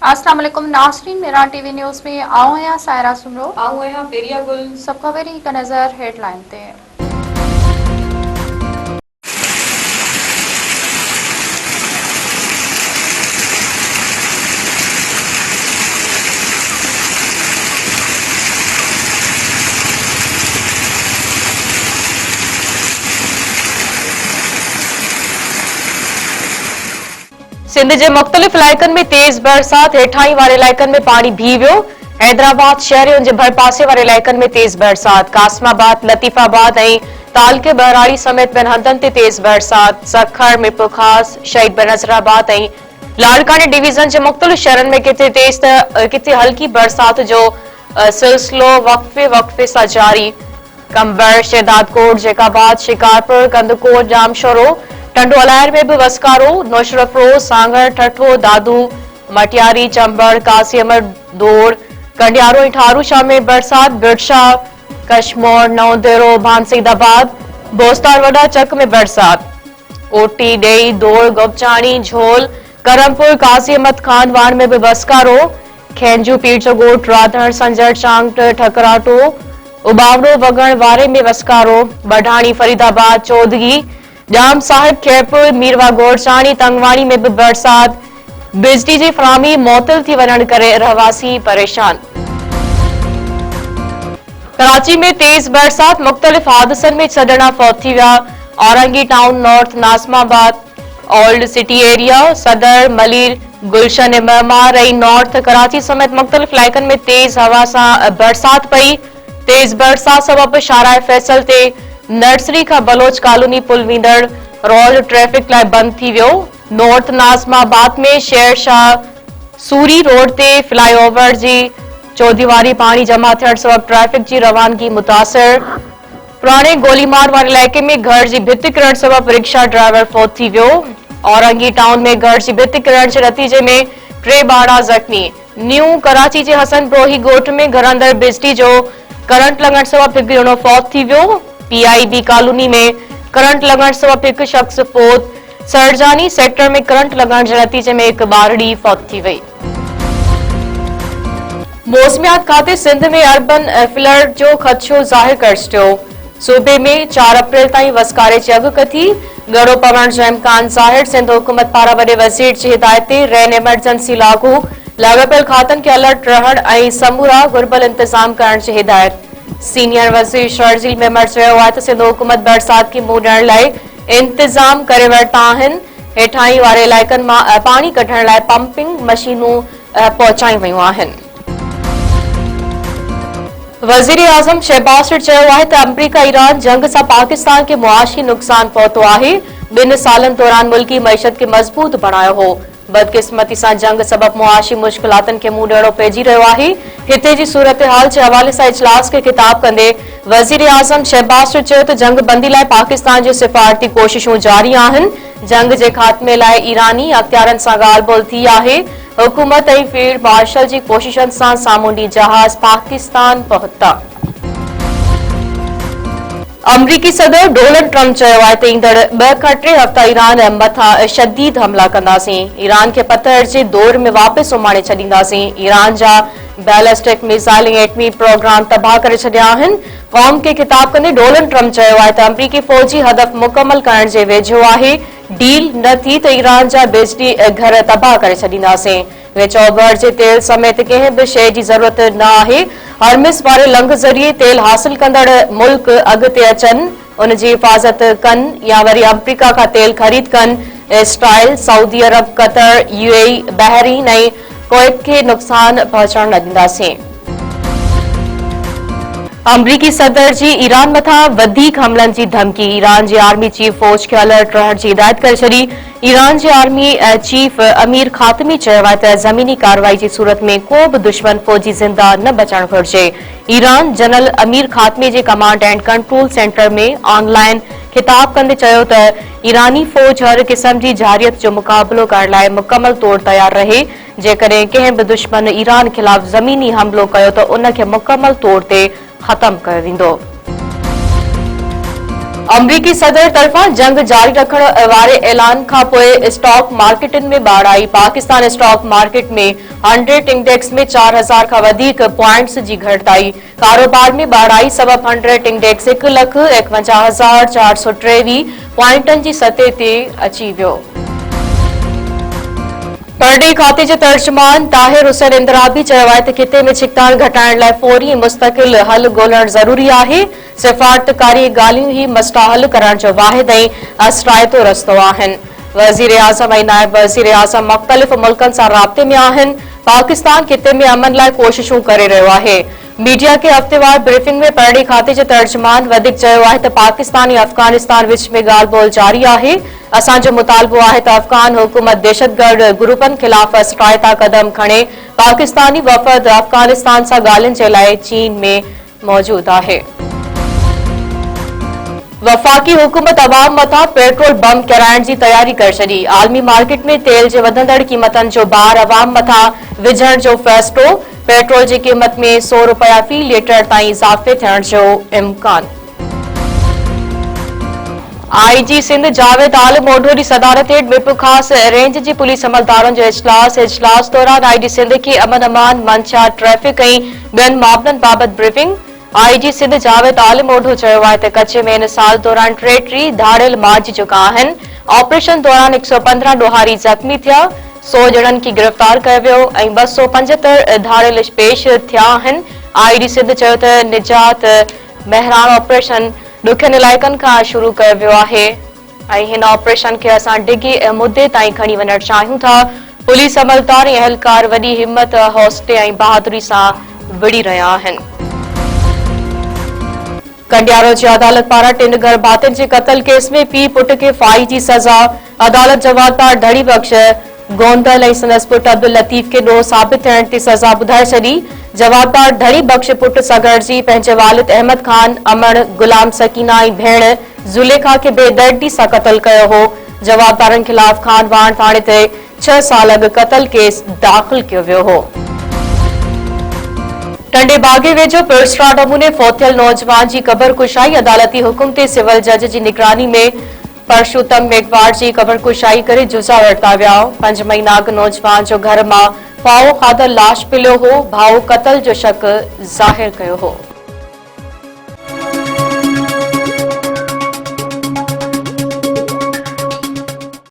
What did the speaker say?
अस्सलाम वालेकुम नाज़रीन, मेरान टीवी न्यूज़ में आओ हैं सायरा सुमरो आओ हैं फेरिया गुल सब खबर ही का नज़र हेडलाइन ते। सिंध के मुख्तलिफ इलाइकनि में तेज़ बरसात, हेठाई वारे इलाइकनि में पानी बीह वियो। हैदराबाद शहर ऐं उनजे भरपासे वारे इलाइकनि में तेज़ बरसात। कासमाबाद, लतीफ़ाबाद ऐं तालके बहराड़ी समेत ॿियनि हंधनि ते तेज़ बरसात। सखर, मिरपुर ख़ास, शहीद बेनज़ीराबाद ऐं लाड़कानी डिवीज़न के मुख्तलिफ शहरनि में किथे तेज़ त किथे हल्की बरसात जो सिलसिलो वक़्फ़े वक़्फ़े सां जारी। कंबर, शहदादकोट, जेकाबाद, शिकारपुर, कंदकोट, जामशोरो, टंडो अलायर में भी वस्कारो। नौशरफरोज, सांगड़, ठठो, दादू, मटियारी, चंबड़, कासियमर, दौड़, कंडियारो ऐं ठारूशाह में बरसात। बिरशा, कशमोर, नवदेरो, भानसीदाबाद, बोस्तार वडा चक में बरसात। कोटी, डेई, दौड़, गोपचाणी, झोल, करमपुर, काजी अहमद खान वाण में भी वस्कारो। खेंजू, पीरचोगोट, राधड़, संजर, चांगट, ठकराटो, उबावड़ो, वगण वारे में वस्कारो। बढ़ाणी, फरीदाबाद, चौदगी, जाम साहिब, खैरपुर, मीरवा, गोरचाणी, तंगवाणी में भी बरसात। बिजली की फराहमी मुअत्तल थी वञण करे रहवासी परेशान। कराची में तेज बरसात, मुख्तलिफ हादसनि में 6 ॼणा फौत थी विया। Orangi town, north Nazimabad, old city area, Saddar, Malir, गुलशन ऐं महमार ऐं नॉर्थ कराची समेत मुख्तलिफ इलाइकनि में तेज हवा सां बरसात पई। तेज बरसात सबब शाहराह फैसल ते नर्सरी का बलोच कॉलोनी पुल वींदड़ रोड ट्रैफिक लाइ बंद थी वियो। नॉर्थ नाज़माबाद में शेरशाह सूरी रोड ते फ्लाईओवर जी चौदीवारी पानी जमा थियण सबब ट्रैफिक की रवानगी मुतासिर। पुराने गोलीमार वाले इलाके में घर की भिति किरण सबब रिक्शा ड्राइवर फौत थी वियो। औरंगी टाउन में घर की भिति किरण के नतीजे में 3 ॿारहा ज़ख्मी। न्यू कराची के हसन ब्रोही ॻोठ में घर अंदर बिजली जो करंट लॻण सबब हिकु ॼणो फौत थी वियो। PIB कॉलोनी में करंट लगण सबब एक शख्स फौत। सरजानी सेक्टर में करंट लगण के नतीजे में एक ॿारड़ी फौत थी वई। मौसमियात खाते सिंध में अर्बन फ्लड जो खदशो ज़ाहिर कर छॾियो। सूबे में 4 अप्रैल ताईं वस्कारे जी अॻु कथी गड़ो पवण जो इम्कान ज़ाहिर। सिंध हुकूमत पारां वॾे वज़ीर जी हिदायत ते रेन एमरजेंसी लागू। लाॻापियल खातनि खे अलर्ट रहण ऐं समूरा घुर्बल इंतजाम करण जी हिदायत। सीनियर वज़ीर शर्जील मेमर चयो आहे त सिंध हुकूमत बरसात खे मुंहुं ॾियण लाइ इंतजाम करे वरिता आहिनि। हेठाई वारे इलाइकनि मां पाणी कढण लाइ पंपिंग मशीनूं पहुचाई वयूं आहिनि। वज़ीर आज़म शहबाज शरीफ चयो आहे त अमरीका ईरान जंग सां पाकिस्तान के मुआशी नुक़सान पहुतो आहे। 2 सालनि दौरान मुल्की मईशत के मज़बूत बणायो हो। बदकिस्मती सां जंग सबब मुआशी मुश्किलातनि खे मुंहुं ॾियणो पइजी रहियो आहे। हिते जी सूरत हाल जे हवाले सां इजलास खे ख़िताब कंदे वज़ीर आज़म शहबाज शरीफ चयो त जंग बंदी लाइ पाकिस्तान जी सिफारती कोशिशूं जारी आहिनि। जंग जे ख़ात्मे लाइ ईरानी अख़्तियारनि सां ॻाल्हि ॿोल थी आहे। हुकूमत ऐं फील्ड मार्शल जी कोशिशनि सां सामूंडी जहाज पाकिस्तान पहुता। अमरीकी सदर डोनाल्ड ट्रंप चयो आहे त ईंदड़ 2 खां 3 हफ़्ता ईरान मथां शदीद हमला कंदासीं। ईरान खे पत्थर जे दौर में वापसि उमाणे छॾींदासीं। ईरान जा बैलिस्टिक मिसाइल ऐं एटमी प्रोग्राम तबाह करे छॾिया आहिनि। क़ौम खे ख़िताब कंदे डोनाल्ड ट्रंप चयो आहे त अमरीकी फ़ौजी हदफ़ मुकमल करण जे वेझो आहे। डील न थी त ईरान जा बिजली घर तबाह करे छॾींदासीं। वे चयो बहर जे तेल समेत कंहिं बि शइ जी ज़रूरत न आहे। हरमिस वारे लंघ ज़रिए तेल हासिल कंदड़ मुल्क अॻिते अचनि, उन जी हिफ़ाज़त कनि या वरी अमरीका खां तेल ख़रीद कनि। इसराइल, सऊदी अरब, कतर, UAE, बहरीन ऐं कुवैत खे नुक़सान पहुचण न ॾींदासीं। अमरीकी सदर जी ईरान मथां वधीक हमलनि जी धमकी। ईरान जी आर्मी चीफ फौज खे अलर्ट रहण जी हिदायत करे छॾी। ईरान जे आर्मी चीफ अमीर ख़ातमी चयो आहे त ज़मीनी कार्रवाई जी सूरत में को बि दुश्मन फौजी ज़िंदा न बचण घुर्जे। ईरान जनरल अमीर ख़ातमी जे कमांड एंड कंट्रोल सेंटर में ऑनलाइन खिताब कंदे चयो त ईरानी फौज हर क़िस्म जी जारियत जो मुक़ाबिलो करण लाइ मुकमल तौर तयार रहे। जेकॾहिं कंहिं बि दुश्मन ईरान ख़िलाफ़ ज़मीनी हमलो कयो त उन खे मुकमल तौर ते ख़त्म कयो वेंदो। अमरीकी सदर तरफां जंग जारी रखण वारे ऐलान खां पोइ स्टॉक मार्केटनि में बाढ़ आई। पाकिस्तान स्टॉक मार्केट में 100 इंडेक्स में 4000 खां वधीक पॉइंट्स जी घटिताई। कारोबार में बाढ़ आई सबब 100 इंडेक्स 1,51,423 पॉइंटनि जी सतह ते अची वियो। परडे॒ही खाते जे तर्जुमान ताहिर हुसैन इंदिराबी चयो आहे त खिते में छिकताण घटाइण लाइ फौरी ऐं मुस्तक़िल हल ॻोल्हणु ज़रूरी आहे। सिफ़ारतकारी ॻाल्हियूं ई मसइला हल करण जो वाहिद ऐं असराइतो रस्तो आहिनि। वज़ीर आज़म ऐं नायब वज़ीर आज़म मुख़्तलिफ़ मुल्कनि सां राब्ते में आहिनि। पाकिस्तान खिते में अमन लाइ कोशिशूं करे रहियो आहे। मीडिया खे हफ़्तेवार ब्रीफिंग में परडे॒ही खाते जे तर्जुमान वधीक चयो आहे त पाकिस्तान ऐं अफ़गानिस्तान विच में ॻाल्हि ॿोल जारी आहे। असांजो मुतालबो आहे त अफ़गान हुकूमत दहशतगर्द ग्रुपनि ख़िलाफ़ असराइता क़दम खणे। पाकिस्तानी वफ़द अफ़गानिस्तान सां ॻाल्हियुनि जे लाइ चीन में मौजूद आहे। वफ़ाक़ी हुकूमत अवाम मथां पेट्रोल बम किराइण जी तयारी करे छॾी। आलमी मार्केट में तेल जे वधंदड़ क़ीमतनि जो भार अवाम मथां विझण जो फ़ैसिलो। पेट्रोल जी क़ीमत में 100 रुपया फ़ी लीटर ताईं इज़ाफ़े थियण जो इम्कान। आईजी सिंध जावेद आलम ओढो जी सदारत हेठि विप ख़ास रेंज जी पुलिस अमलदारनि जो इजलास दौरान आईजी सिंध खे अमन अमान मंशा ट्रैफ़िक ऐं ॿियनि मामलनि बाबति ब्रीफिंग। आईजी सिंध जावेद आलम ओढो चयो आहे त कच्छ में इन साल दौरान 33 धाड़ियल मारिजी चुका आहिनि। ऑपरेशन दौरान 115 ॾोहारी ज़ख़्मी थिया, 100 ॼणनि खे गिरफ़्तार कयो वियो ऐं 275 धाड़ियल पेश थिया आहिनि। आईजी सिंध चयो त निजात बहिराण ऑपरेशन ॾुखियनि इलाइक़नि खां शुरू कयो वियो आहे ऐं हिन ऑपरेशन खे असां डिघे मुदे ताईं खणी वञणु चाहियूं था। पुलिस अमलदार ऐं अहलकार वॾी हिमत, हौसले ऐं बहादुरी सां विड़ी रहिया आहिनि। कंडियारो जी अदालत पारां 3 गर्भातियुनि जे क़त्ल केस में पीउ पुट खे फाही जी सज़ा। अदालत जवाबदार धड़ी बख़्श गोंदल ऐं संदसि पुट अब्दुल लतीफ़ खे ॾोह साबित थियण ते सज़ा ॿुधाए छॾी। जवाबदार धड़ी बख़्श पुट सगड़जी पंहिंजे वालिद अहमद खान, अमन, गुलाम सकीना ऐं भेण ज़ुलेखा खे बेदर्दी सां क़त्ल कयो हो। जवाबदारनि ख़िलाफ़ खानवाण थाणे ते 6 साल अॻु क़त्ल केस दाख़िल कयो वियो हो। टंडे बागे वेझो पिरस्ट्रा नमूने फोथियल नौजवान जी क़बर कुशाई। अदालती हुकुम ते सिविल जज जी निगरानी में परशुतम मेघवार जी क़बर कुशाई करे जुज़ा वरिता विया। 5 महीना अॻु नौजवान जो घर मां फाओ खाधल लाश मिलियो हो। भाउ क़त्ल जो शक ज़ाहिर कयो हो।